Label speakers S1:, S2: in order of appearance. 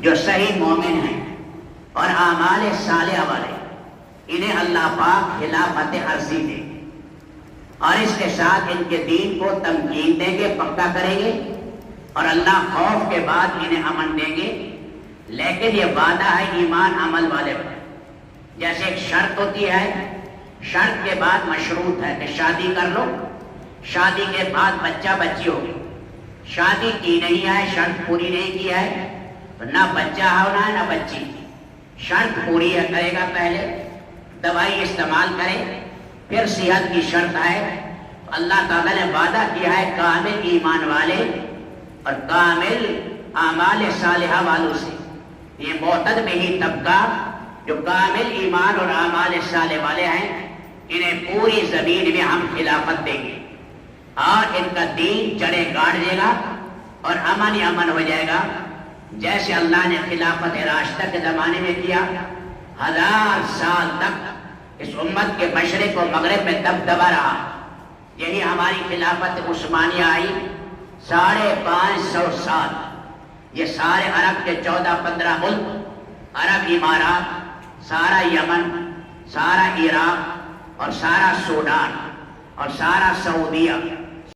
S1: جو صحیح مومن ہیں اور اعمال صالحہ والے، انہیں اللہ پاک خلافت عرضی دے اور اس کے ساتھ ان کے دین کو تمکین دیں گے، پکا کریں گے، اور اللہ خوف کے بعد انہیں امن دیں گے۔ لیکن یہ وعدہ ہے ایمان عمل والے پر، جیسے ایک شرط ہوتی ہے، شرط کے بعد مشروط ہے کہ شادی کر لو، شادی کے بعد بچہ بچی ہوگی، شادی کی نہیں ہے، شرط پوری نہیں کی ہے تو نہ بچہ ہونا ہے نہ بچی، شرط پوری ہے کرے گا، پہلے دوائی استعمال کرے، پھر صحت کی شرط ہے۔ اللہ تعالیٰ نے وعدہ کیا ہے کامل ایمان والے اور کامل اعمال صالحہ والوں سے، یہ معتد میں ہی طبقہ جو کامل ایمان اور اعمال صالح والے ہیں، انہیں پوری زمین میں ہم خلافت دیں گے اور ان کا دین جڑیں گاڑ دے گا اور امن ہی امن ہو جائے گا، جیسے اللہ نے خلافت راشدہ کے زمانے میں کیا۔ 1000 سال تک اس امت کے مشرق و مغرب میں دبدبا رہا۔ یہی ہماری خلافت عثمانیہ آئی 550 سال، یہ سارے عرب کے 14-15 ملک، عرب امارات، سارا یمن، سارا عراق اور سارا سوڈان اور سارا سعودیہ